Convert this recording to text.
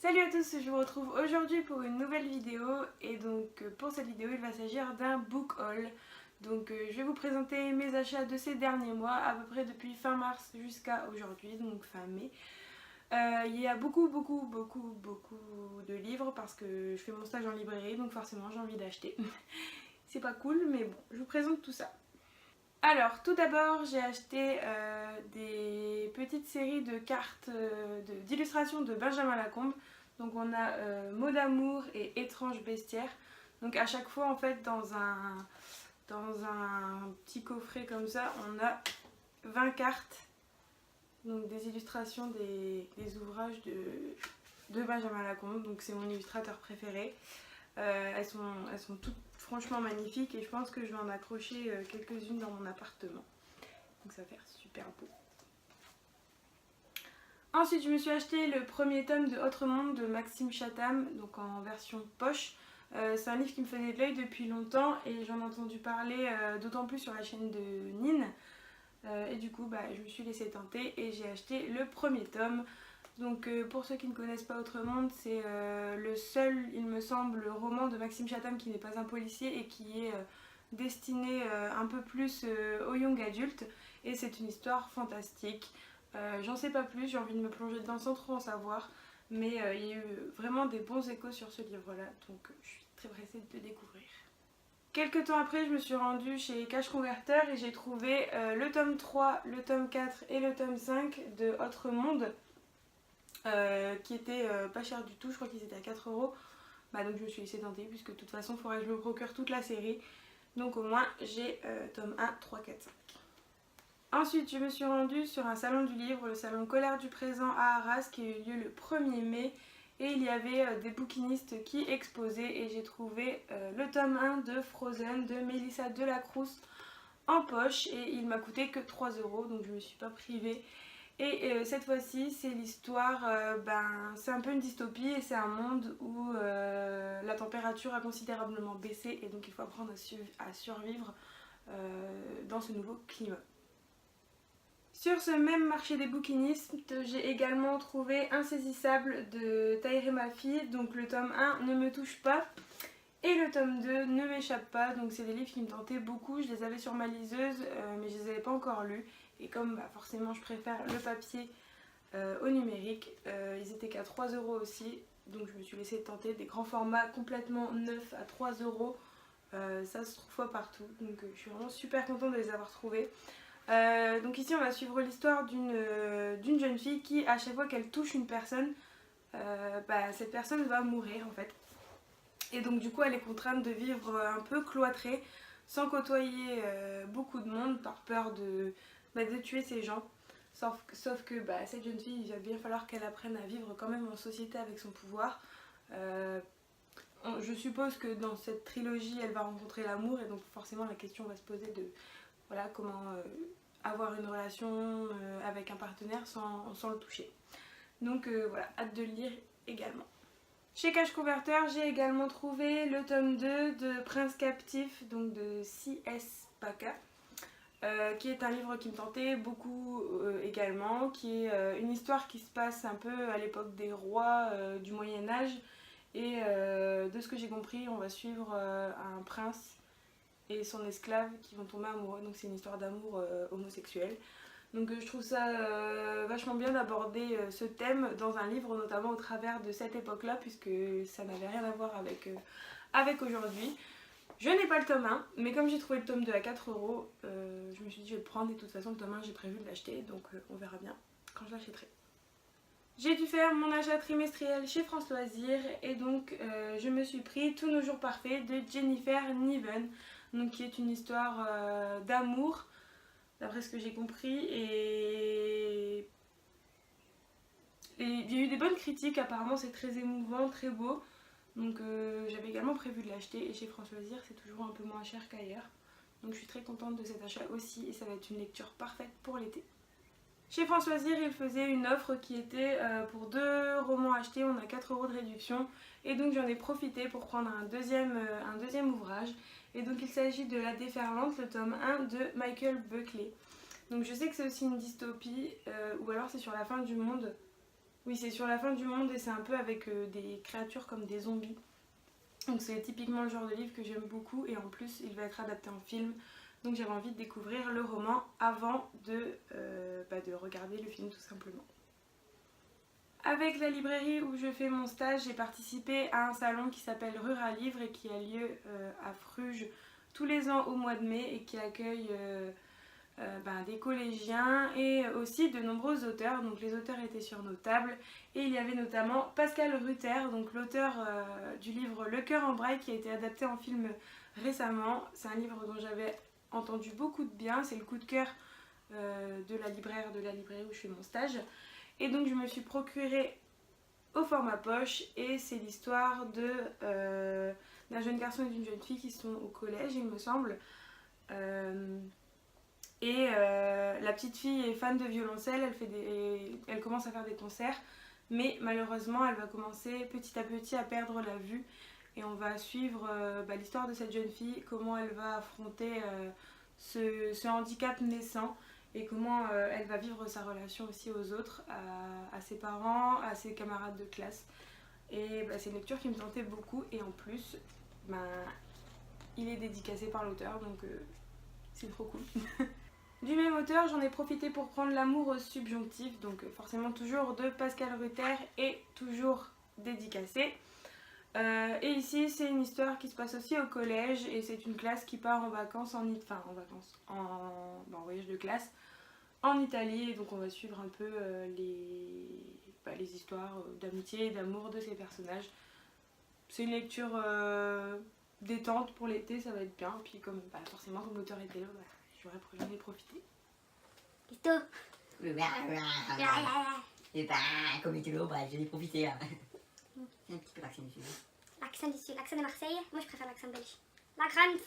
Salut à tous, je vous retrouve aujourd'hui pour une nouvelle vidéo et donc pour cette vidéo il va s'agir d'un book haul. Donc je vais vous présenter mes achats de ces derniers mois, à peu près depuis fin mars jusqu'à aujourd'hui, donc fin mai. Il y a beaucoup de livres parce que je fais mon stage en librairie, donc forcément j'ai envie d'acheter. C'est pas cool mais bon, je vous présente tout ça. Alors tout d'abord j'ai acheté des petites séries de cartes d'illustrations de Benjamin Lacombe. Donc on a Mots d'amour et Étrange bestiaire. Donc à chaque fois en fait dans un petit coffret comme ça on a 20 cartes. Donc des illustrations des ouvrages de Benjamin Lacombe. Donc c'est mon illustrateur préféré. Elles sont toutes franchement magnifiques et je pense que je vais en accrocher quelques-unes dans mon appartement. Donc ça va faire super beau. Ensuite je me suis acheté le premier tome de Autre Monde de Maxime Chatham, donc en version poche. C'est un livre qui me faisait de l'œil depuis longtemps et j'en ai entendu parler d'autant plus sur la chaîne de Nine. Et du coup je me suis laissée tenter et j'ai acheté le premier tome. Donc pour ceux qui ne connaissent pas Autre Monde, c'est le seul, il me semble, roman de Maxime Chatham qui n'est pas un policier et qui est destiné un peu plus aux young adultes. Et c'est une histoire fantastique. J'en sais pas plus, j'ai envie de me plonger dedans sans trop en savoir. Mais il y a eu vraiment des bons échos sur ce livre-là, donc je suis très pressée de le découvrir. Quelques temps après, je me suis rendue chez Cash Converter et j'ai trouvé le tome 3, le tome 4 et le tome 5 de Autre Monde. Qui était pas cher du tout, je crois qu'ils étaient à 4 euros. Donc je me suis laissée tenter puisque de toute façon il faudrait que je me procure toute la série. Donc au moins j'ai tome 1, 3, 4, 5. Ensuite je me suis rendue sur un salon du livre, le salon Colère du Présent à Arras qui a eu lieu le 1er mai. Et il y avait des bouquinistes qui exposaient et j'ai trouvé le tome 1 de Frozen de Mélissa Delacrousse en poche et il m'a coûté que 3 euros, donc je me suis pas privée. Et cette fois-ci, c'est l'histoire, c'est un peu une dystopie et c'est un monde où la température a considérablement baissé et donc il faut apprendre à survivre dans ce nouveau climat. Sur ce même marché des bouquinistes, j'ai également trouvé Insaisissable de Tahirih Mafi, donc le tome 1 ne me touche pas et le tome 2 ne m'échappe pas, donc c'est des livres qui me tentaient beaucoup, je les avais sur ma liseuse mais je les avais pas encore lus. Et comme forcément je préfère le papier au numérique, ils étaient qu'à 3 euros aussi. Donc je me suis laissée tenter des grands formats complètement neufs à 3 euros. Ça se trouve pas partout. Donc je suis vraiment super contente de les avoir trouvés. Donc ici on va suivre l'histoire d'une jeune fille qui à chaque fois qu'elle touche une personne, cette personne va mourir en fait. Et donc du coup elle est contrainte de vivre un peu cloîtrée sans côtoyer beaucoup de monde par peur de tuer ces gens. Sauf que cette jeune fille, il va bien falloir qu'elle apprenne à vivre quand même en société avec son pouvoir. Je suppose que dans cette trilogie, elle va rencontrer l'amour et donc forcément la question va se poser de comment avoir une relation avec un partenaire sans le toucher. Donc hâte de le lire également. Chez Cash Converter, j'ai également trouvé le tome 2 de Prince Captif, donc de C.S. Paca. Qui est un livre qui me tentait beaucoup également, qui est une histoire qui se passe un peu à l'époque des rois du Moyen-Âge et de ce que j'ai compris on va suivre un prince et son esclave qui vont tomber amoureux, donc c'est une histoire d'amour homosexuel. Donc je trouve ça vachement bien d'aborder ce thème dans un livre, notamment au travers de cette époque-là, puisque ça n'avait rien à voir avec aujourd'hui. Je n'ai pas le tome 1, mais comme j'ai trouvé le tome 2 à 4 euros, je me suis dit je vais le prendre et de toute façon le tome 1 j'ai prévu de l'acheter, donc on verra bien quand je l'achèterai. J'ai dû faire mon achat trimestriel chez France Loisirs et donc je me suis pris Tous nos jours parfaits de Jennifer Niven, donc qui est une histoire d'amour d'après ce que j'ai compris et il y a eu des bonnes critiques, apparemment c'est très émouvant, très beau. Donc j'avais également prévu de l'acheter et chez France Loisirs c'est toujours un peu moins cher qu'ailleurs. Donc je suis très contente de cet achat aussi et ça va être une lecture parfaite pour l'été. Chez France Loisirs ils faisaient une offre qui était pour 2 romans achetés on a 4 euros de réduction. Et donc j'en ai profité pour prendre un deuxième ouvrage. Et donc il s'agit de La Déferlante, le tome 1 de Michael Buckley. Donc je sais que c'est aussi une dystopie ou alors c'est sur la fin du monde. Oui, c'est sur la fin du monde et c'est un peu avec des créatures comme des zombies. Donc c'est typiquement le genre de livre que j'aime beaucoup et en plus il va être adapté en film. Donc j'avais envie de découvrir le roman avant de regarder le film tout simplement. Avec la librairie où je fais mon stage, j'ai participé à un salon qui s'appelle Ruralivre et qui a lieu à Fruges tous les ans au mois de mai et qui accueille des collégiens et aussi de nombreux auteurs. Donc les auteurs étaient sur nos tables et il y avait notamment Pascal Rutter, donc l'auteur du livre Le cœur en braille qui a été adapté en film récemment. C'est un livre dont j'avais entendu beaucoup de bien, c'est le coup de cœur de la librairie où je fais mon stage. Et donc je me suis procuré au format poche et c'est l'histoire d'un jeune garçon et d'une jeune fille qui sont au collège il me semble. La petite fille est fan de violoncelle, elle commence à faire des concerts, mais malheureusement elle va commencer petit à petit à perdre la vue et on va suivre l'histoire de cette jeune fille, comment elle va affronter ce handicap naissant et comment elle va vivre sa relation aussi aux autres, à ses parents, à ses camarades de classe. Et c'est une lecture qui me tentait beaucoup et en plus il est dédicacé par l'auteur donc c'est trop cool. Du même auteur, j'en ai profité pour prendre L'amour au subjonctif, donc forcément toujours de Pascal Rutter et toujours dédicacé. Et ici c'est une histoire qui se passe aussi au collège et c'est une classe qui part en vacances en voyage de classe en Italie et donc on va suivre un peu les histoires d'amitié et d'amour de ces personnages. C'est une lecture détente pour l'été, ça va être bien, puis forcément comme l'auteur était là, j'en ai profité. Listo. Et comme il était là, j'en ai profité. C'est un petit peu l'accent du sud. L'accent du sud, l'accent de Marseille, moi je préfère l'accent belge. La grande